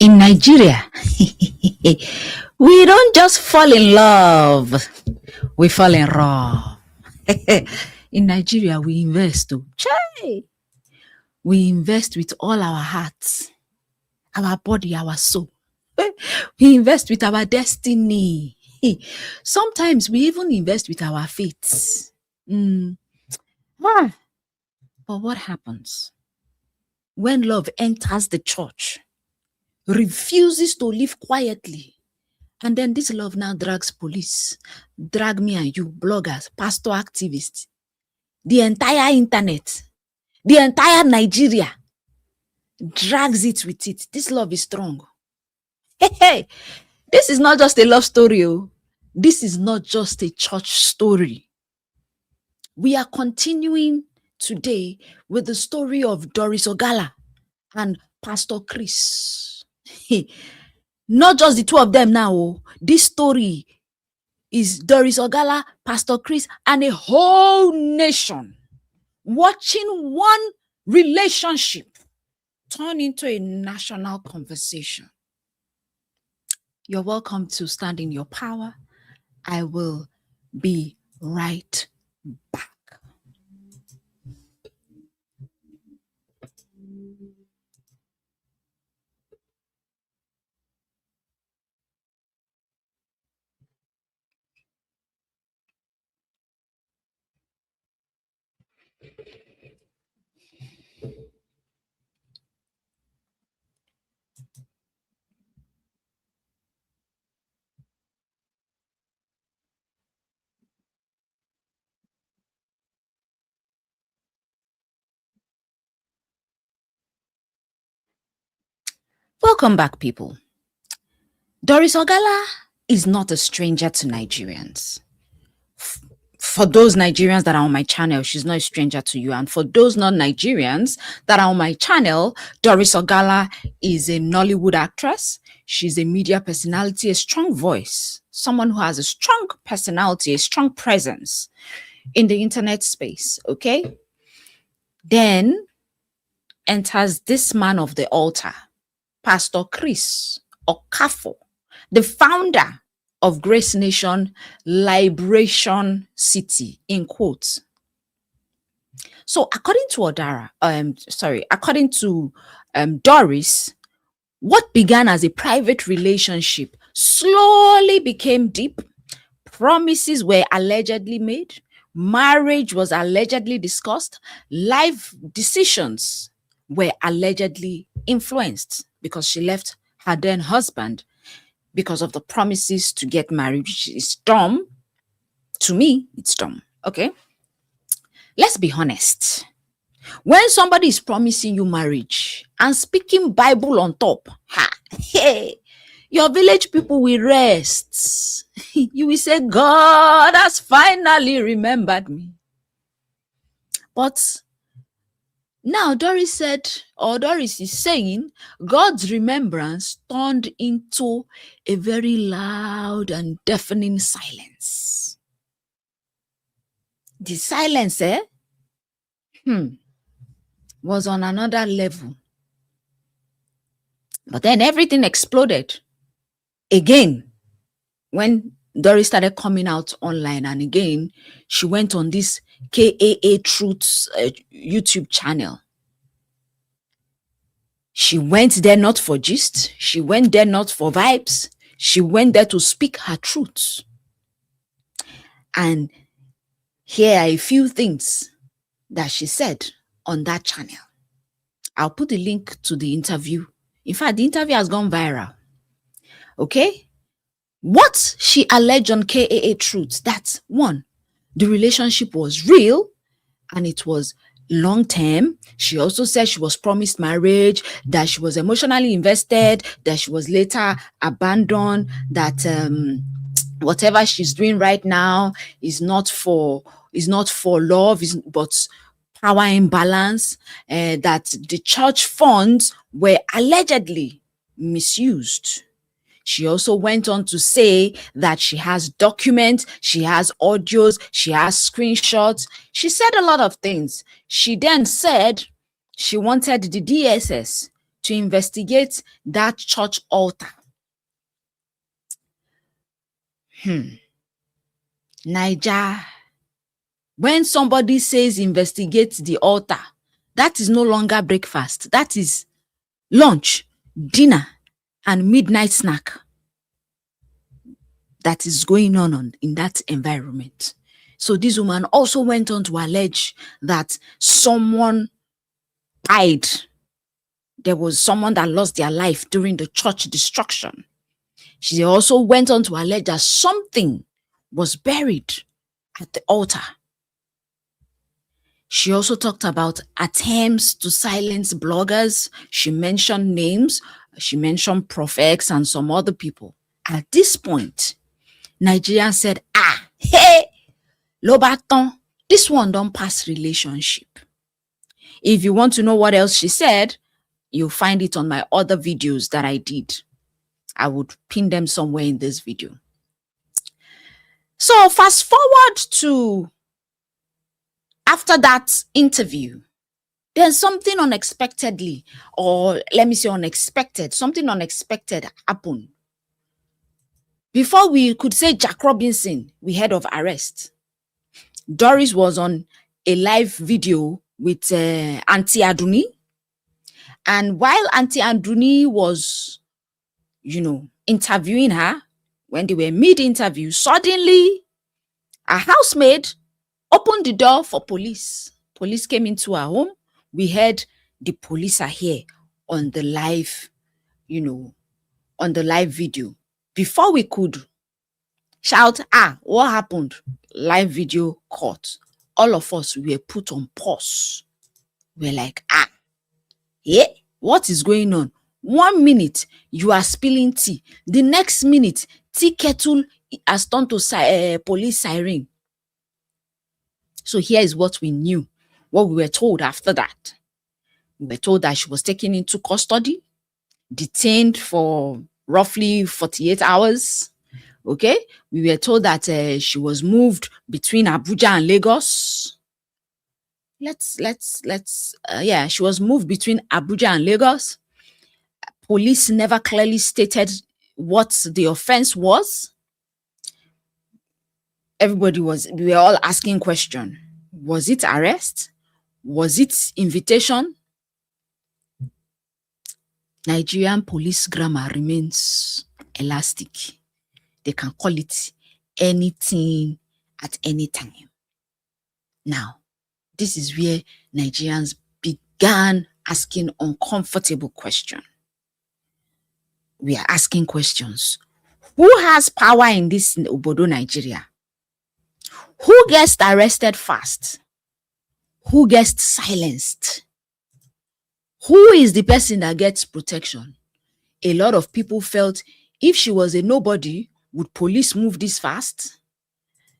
In Nigeria, we don't just fall in love, we fall in love. In Nigeria, we invest. Chai! We invest with all our hearts, our body, our soul. We invest with our destiny. Sometimes we even invest with our faith. But what happens when love enters the church, refuses to live quietly, and then this love now drags police, drag me and you, bloggers, pastor activists, the entire internet, the entire Nigeria drags it with it. This love is strong. Hey, this is not just a love story. This is not just a church story. We are continuing today with the story of Doris Ogala and Pastor Chris. Not just the two of them now. This story is Doris Ogala, Pastor Chris, and a whole nation watching one relationship turn into a national conversation. You're welcome to stand in your power. I will be right back. Welcome back, people. Doris Ogala is not a stranger to Nigerians. For those Nigerians that are on my channel, she's not a stranger to you. And for those non-Nigerians that are on my channel, Doris Ogala is a Nollywood actress. She's a media personality, a strong voice, someone who has a strong personality, a strong presence in the internet space, okay? Then enters this man of the altar, Pastor Chris Okafor, the founder of Grace Nation Liberation City, in quotes. So according to Doris, what began as a private relationship slowly became deep. Promises were allegedly made. Marriage was allegedly discussed. Life decisions were allegedly influenced because she left her then husband because of the promises to get married, which is dumb. To me, it's dumb. Okay? Let's be honest. When somebody is promising you marriage and speaking Bible on top, your village people will rest. You will say, God has finally remembered me. But now Doris is saying, God's remembrance turned into a very loud and deafening silence. The silence, was on another level. But then everything exploded again when Doris started coming out online, and again she went on this KAA Truths YouTube channel. She went there not for gist. She went there not for vibes. She went there to speak her truths. And here are a few things that she said on that channel. I'll put the link to the interview. In fact, the interview has gone viral. Okay? What she alleged on KAA Truths, that's one, the relationship was real and it was long term. She also said she was promised marriage, that she was emotionally invested, that she was later abandoned, that whatever she's doing right now is not for love, but power imbalance, that the church funds were allegedly misused. She also went on to say that she has documents, she has audios, she has screenshots. She said a lot of things. She then said she wanted the DSS to investigate that church altar. Naija, when somebody says investigate the altar, that is no longer breakfast. That is lunch, dinner, and midnight snack that is going on in that environment. So this woman also went on to allege that someone died. There was someone that lost their life during the church destruction. She also went on to allege that something was buried at the altar. She also talked about attempts to silence bloggers. She mentioned names. She mentioned prophets and some other people. At this point, Nigerians said, hey, Lobaton, this one don't pass relationship. If you want to know what else she said, you'll find it on my other videos that I did. I would pin them somewhere in this video. So fast forward to after that interview, then something unexpected happened. Before we could say Jack Robinson, we heard of arrest. Doris was on a live video with Auntie Aduni. And while Auntie Aduni was, interviewing her, when they were mid-interview, suddenly a housemaid opened the door for police. Police came into our home. We heard the police are here on the live, on the live video. Before we could shout, what happened? Live video caught. All of us were put on pause. We're like, what is going on? 1 minute, you are spilling tea. The next minute, tea kettle has turned to police siren. So here is what we knew, what we were told after that. We were told that she was taken into custody, detained for roughly 48 hours. Okay, we were told that she was moved between Abuja and Lagos. She was moved between Abuja and Lagos. Police never clearly stated what the offense was. We were all asking questions. Was it arrest? Was it invitation? Nigerian police grammar remains elastic. They can call it anything at any time. Now, this is where Nigerians began asking uncomfortable questions. We are asking questions. Who has power in this Obodo Nigeria? Who gets arrested fast? Who gets silenced? Who is the person that gets protection? A lot of people felt if she was a nobody, would police move this fast?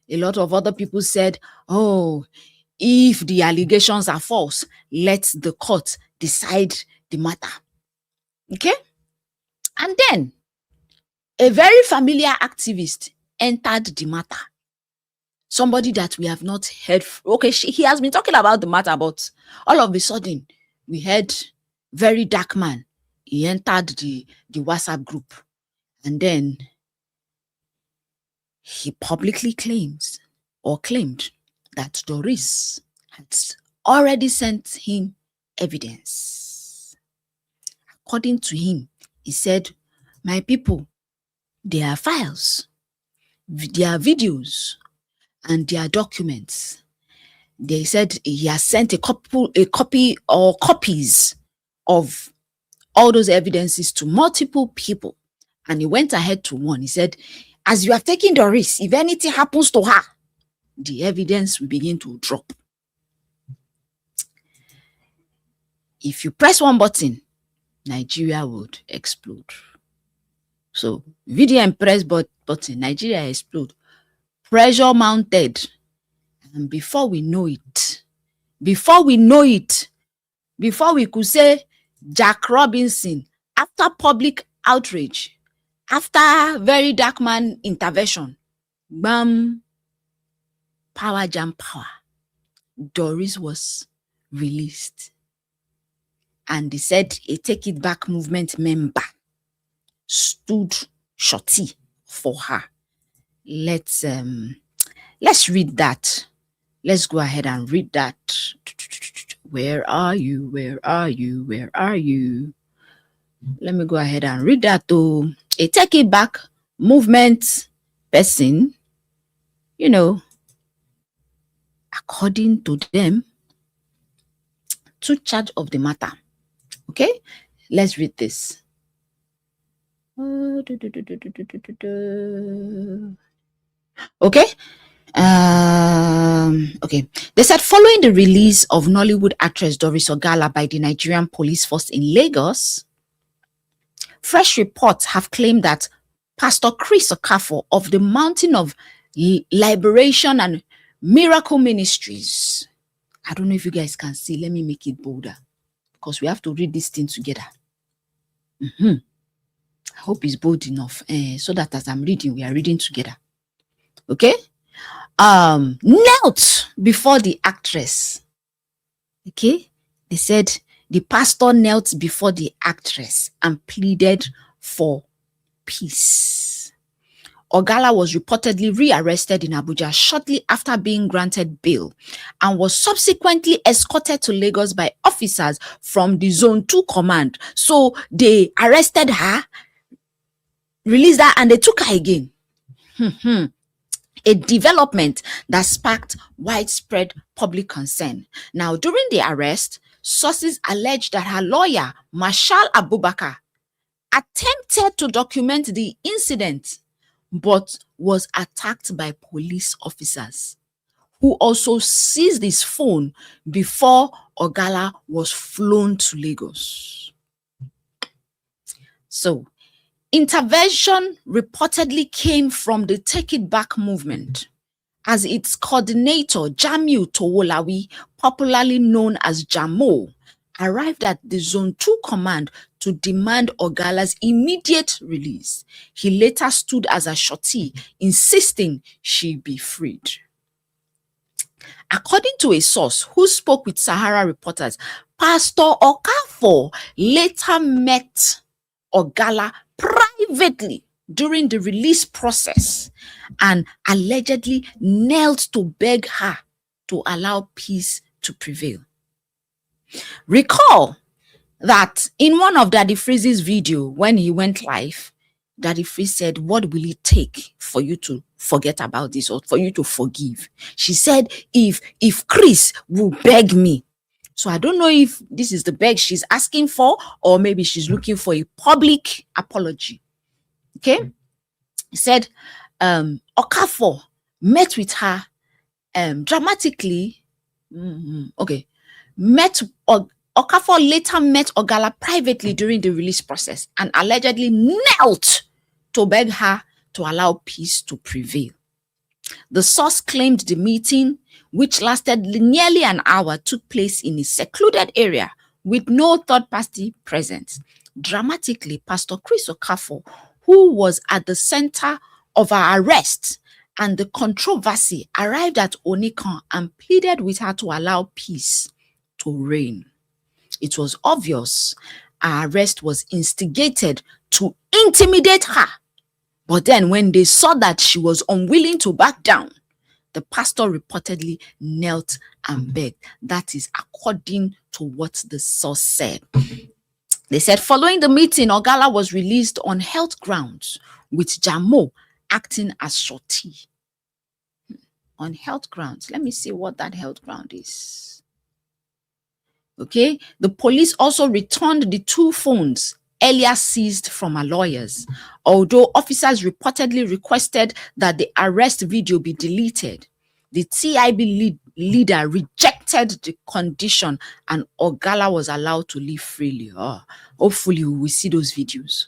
A lot of other people said, if the allegations are false, let the court decide the matter. Okay? And then a very familiar activist entered the matter. Somebody that we have not heard. He has been talking about the matter, but all of a sudden, we heard VeryDarkMan. He entered the WhatsApp group. And then he publicly claimed that Doris had already sent him evidence. According to him, he said, my people, there are files, there are videos, and there are documents. They said he has sent a copy or copies of all those evidences to multiple people. And he went ahead to one. He said, as you have taken Doris, if anything happens to her, the evidence will begin to drop. If you press one button, Nigeria would explode. So VDM press button, Nigeria explode. Pressure mounted. And before we could say Jack Robinson, after public outrage, after VeryDarkMan intervention, bam, power jam power. Doris was released. And they said a Take It Back movement member stood shorty for her. Let's read that. Let's go ahead and read that. Where are you? Where are you? Where are you? Let me go ahead and read that though. A Take It Back movement person, according to them, took charge of the matter. Okay, let's read this. Okay. Okay. They said following the release of Nollywood actress Doris Ogala by the Nigerian police force in Lagos, fresh reports have claimed that Pastor Chris Okafor of the Mountain of Liberation and Miracle Ministries. I don't know if you guys can see. Let me make it bolder because we have to read this thing together. I hope it's bold enough so that as I'm reading, we are reading together. Okay? Knelt before the actress. Okay? They said the pastor knelt before the actress and pleaded for peace. Ogala was reportedly rearrested in Abuja shortly after being granted bail and was subsequently escorted to Lagos by officers from the Zone 2 command. So they arrested her, released her, and they took her again. A development that sparked widespread public concern. Now, during the arrest, sources alleged that her lawyer, Marshal Abubakar, attempted to document the incident, but was attacked by police officers who also seized his phone before Ogala was flown to Lagos. So, intervention reportedly came from the Take It Back movement, as its coordinator, Jamiu Towolawi, popularly known as Jamo, arrived at the Zone 2 command to demand Ogala's immediate release. He later stood as a shorty, insisting she be freed. According to a source who spoke with Sahara reporters, Pastor Okafor later met Ogala privately during the release process and allegedly knelt to beg her to allow peace to prevail. Recall that in one of Daddy Freeze's video, when he went live, Daddy Freeze said, "What will it take for you to forget about this or for you to forgive?" She said, if Chris will beg me. So I don't know if this is the beg she's asking for, or maybe she's looking for a public apology. Okay. He said, Okafor met with her dramatically. Okay. Okafor later met Ogala privately during the release process and allegedly knelt to beg her to allow peace to prevail. The source claimed the meeting, which lasted nearly an hour, took place in a secluded area with no third party present. Dramatically, Pastor Chris Okafor, who was at the center of her arrest and the controversy, arrived at Onikan and pleaded with her to allow peace to reign. It was obvious her arrest was instigated to intimidate her. But then when they saw that she was unwilling to back down, the pastor reportedly knelt and begged. That is according to what the source said. They said following the meeting, Ogala was released on health grounds, with Jamo acting as shorty. On health grounds. Let me see what that health ground is. Okay. The police also returned the 2 phones earlier seized from her lawyers, although officers reportedly requested that the arrest video be deleted. The TIB leader rejected the condition and Ogala was allowed to live freely. Hopefully we will see those videos.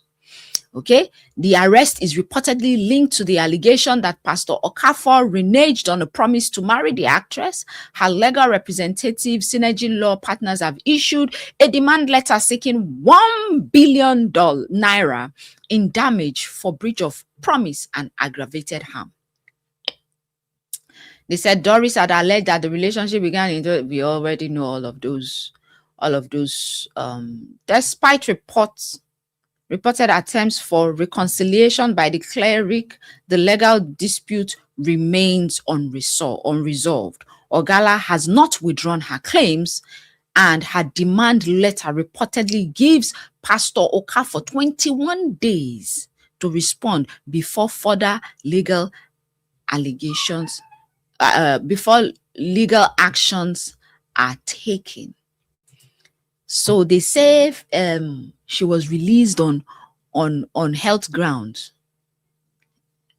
Okay, the arrest is reportedly linked to the allegation that Pastor Okafor reneged on a promise to marry the actress. Her legal representative, Synergy Law Partners, have issued a demand letter seeking $1 billion naira in damage for breach of promise and aggravated harm. They said Doris had alleged that the relationship began in we already know all of those all of those. Despite reported attempts for reconciliation by the cleric, the legal dispute remains unresolved. Ogala has not withdrawn her claims, and her demand letter reportedly gives Pastor Okafor 21 days to respond before further legal allegations, before legal actions are taken. So they say she was released on health grounds.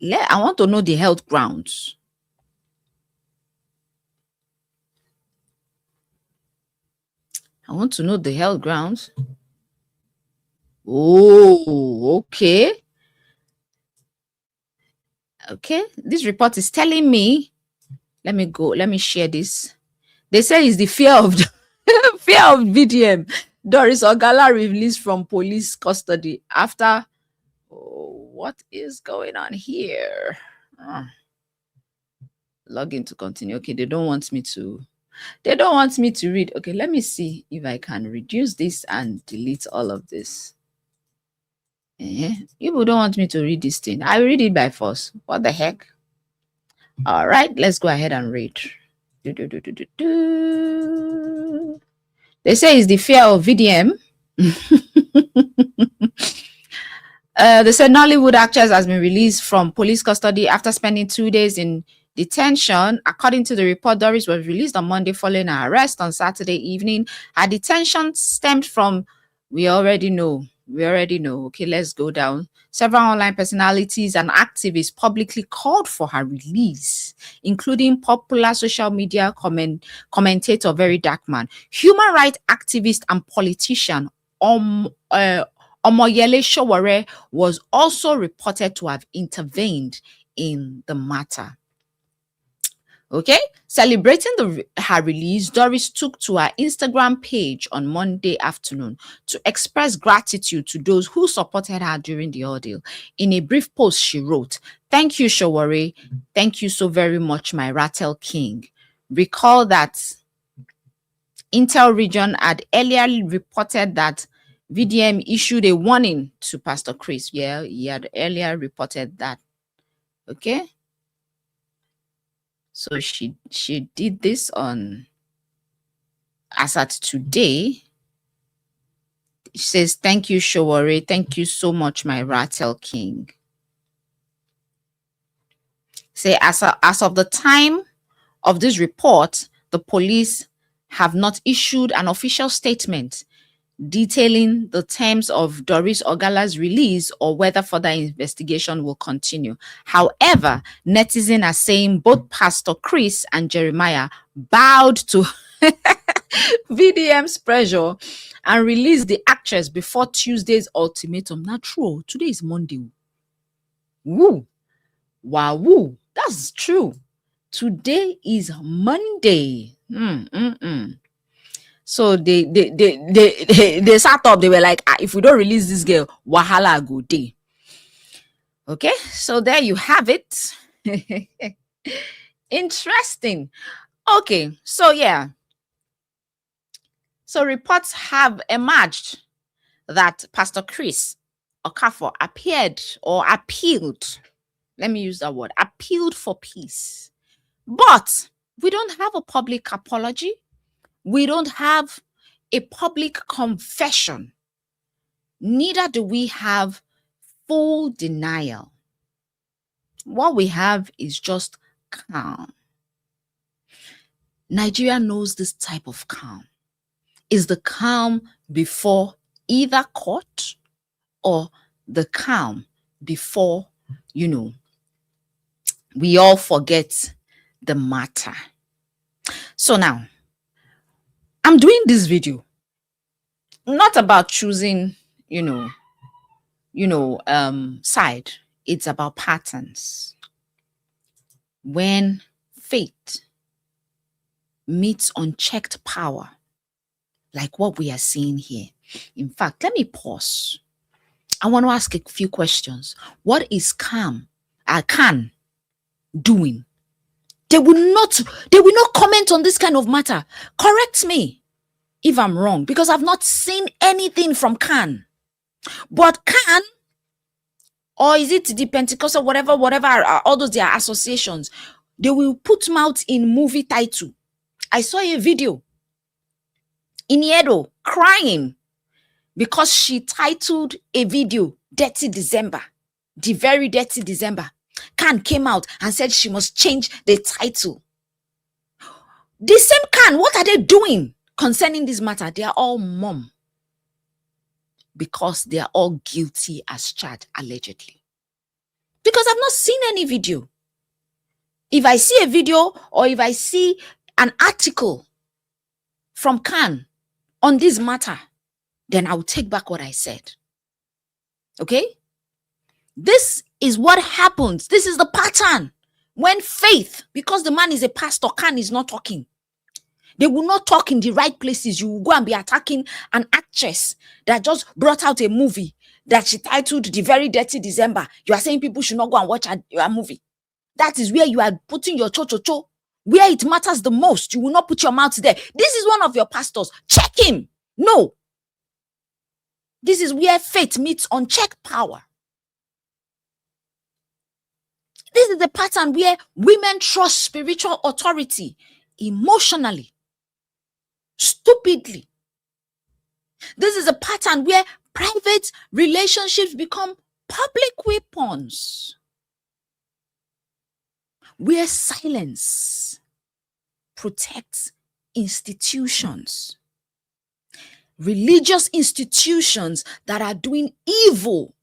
I want to know the health grounds. I want to know the health grounds. Oh, okay. Okay. This report is telling me, let me share this. They say it's the fear of fear of VDM. Doris Ogala released from police custody after what is going on here? Log in to continue. Okay, they don't want me to read. Okay, let me see if I can reduce this and delete all of this. You don't want me to read this thing. I read it by force. What the heck? All right, let's go ahead and read. They say it's the fear of VDM. They said Nollywood actress has been released from police custody after spending 2 days in detention. According to the report, Doris was released on Monday following her arrest on Saturday evening. Her detention stemmed from, we already know. Okay, let's go down. Several online personalities and activists publicly called for her release, including popular social media commentator VeryDarkMan, human rights activist and politician Omoyele Sowore was also reported to have intervened in the matter. Okay, celebrating her release, Doris took to her Instagram page on Monday afternoon to express gratitude to those who supported her during the ordeal. In a brief post, she wrote, "Thank you, Sowore. Thank you so very much, my Rattle King. Recall that Intel Region had earlier reported that VDM issued a warning to Pastor Chris." Yeah, he had earlier reported that. Okay. So she did this on, as at today. She says, "Thank you, Sowore. Thank you so much, my Rattle King." Say, as of the time of this report, the police have not issued an official statement detailing the terms of Doris Ogala's release or whether further investigation will continue. However, netizens are saying both Pastor Chris and Jeremiah bowed to VDM's pressure and released the actress before Tuesday's ultimatum. Now, true, today is Monday. Woo! Wow, woo! That's true. Today is Monday. So they sat up. They were like, if we don't release this girl, wahala go day. Okay, so there you have it. Interesting. Okay, so yeah. So reports have emerged that Pastor Chris Okafor appealed. Let me use that word. Appealed for peace. But we don't have a public apology. We don't have a public confession. Neither do we have full denial. What we have is just calm. Nigeria knows this type of calm. Is the calm before either court or the calm before, we all forget the matter. So now, I'm doing this video not about choosing, side. It's about patterns. When faith meets unchecked power, like what we are seeing here. In fact, let me pause. I want to ask a few questions. What is Can doing? They will not comment on this kind of matter. Correct me if I'm wrong, because I've not seen anything from KAN. But KAN, or is it the Pentecostal, whatever, all those their associations, they will put mouth in movie title. I saw a video in Edo crying because she titled a video Dirty December, the very dirty December. KAN came out and said she must change the title. The same KAN, what are they doing concerning this matter? They are all mum, because they are all guilty as charged, allegedly. Because I've not seen any video. If I see a video or if I see an article from KAN on this matter, then I will take back what I said. Okay? This is what happens. This is the pattern. When faith, because the man is a pastor, KAN is not talking. They will not talk in the right places. You will go and be attacking an actress that just brought out a movie that she titled The Very Dirty December. You are saying people should not go and watch a movie. That is where you are putting your cho-cho-cho. Where it matters the most. You will not put your mouth there. This is one of your pastors. Check him. No. This is where faith meets unchecked power. This is the pattern where women trust spiritual authority emotionally, stupidly. This is a pattern where private relationships become public weapons, where silence protects institutions, religious institutions that are doing evil.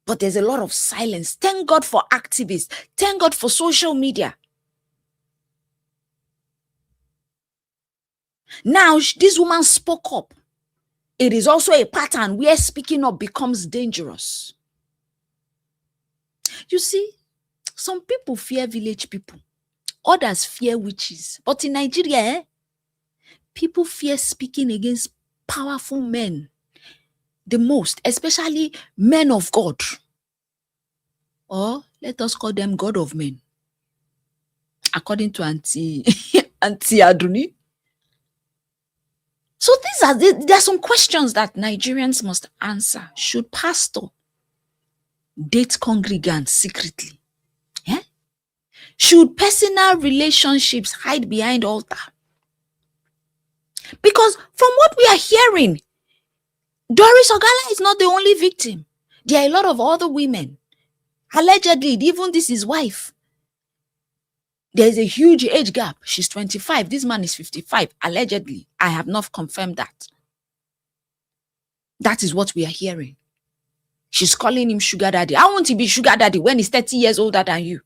But there's a lot of silence. Thank God for activists. Thank God for social media. Now, this woman spoke up. It is also a pattern where speaking up becomes dangerous. You see, some people fear village people. Others fear witches. But in Nigeria, people fear speaking against powerful men the most, especially men of God. Or let us call them God of men. According to Auntie Aduni. So there are some questions that Nigerians must answer. Should pastor date congregants secretly? Yeah? Should personal relationships hide behind altar? Because from what we are hearing, Doris Ogala is not the only victim. There are a lot of other women. Allegedly, even this is wife. There is a huge age gap. She's 25. This man is 55. Allegedly. I have not confirmed that. That is what we are hearing. She's calling him sugar daddy. I want to be sugar daddy when he's 30 years older than you.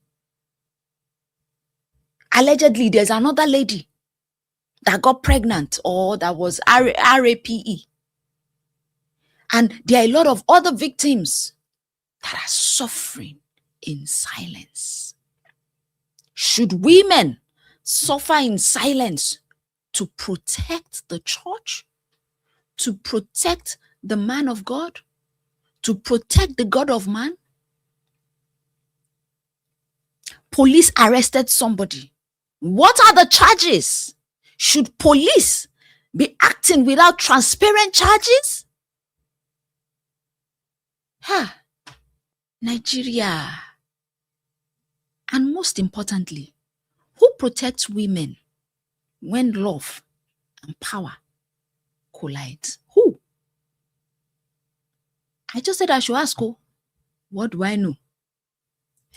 Allegedly, there's another lady that got pregnant or that was RAPE. And there are a lot of other victims that are suffering in silence. Should women suffer in silence to protect the church, to protect the man of God, to protect the God of man? Police arrested somebody. What are the charges? Should police be acting without transparent charges? Nigeria. And most importantly, who protects women when love and power collide? Who? I just said I should ask, what do I know?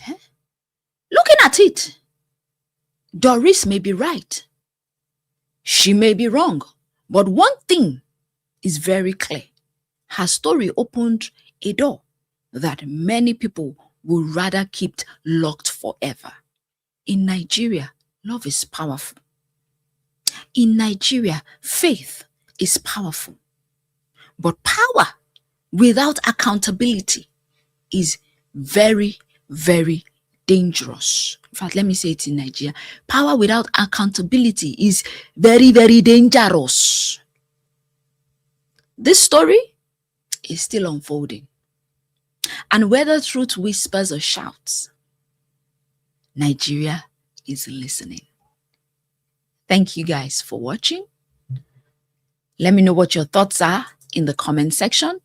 Looking at it, Doris may be right. She may be wrong. But one thing is very clear. Her story opened a door that many people would rather keep locked forever. In Nigeria, love is powerful. In Nigeria, faith is powerful. But power without accountability is very, very dangerous. In fact, let me say it in Nigeria. Power without accountability is very, very dangerous. This story is still unfolding. And whether truth whispers or shouts, Nigeria is listening. Thank you guys for watching. Let me know what your thoughts are in the comment section.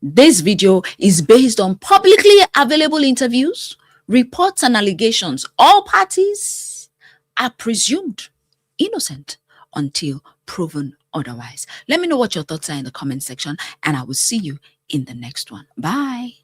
This video is based on publicly available interviews, reports, and allegations. All parties are presumed innocent until proven otherwise. Let me know what your thoughts are in the comment section, and I will see you in the next one. Bye.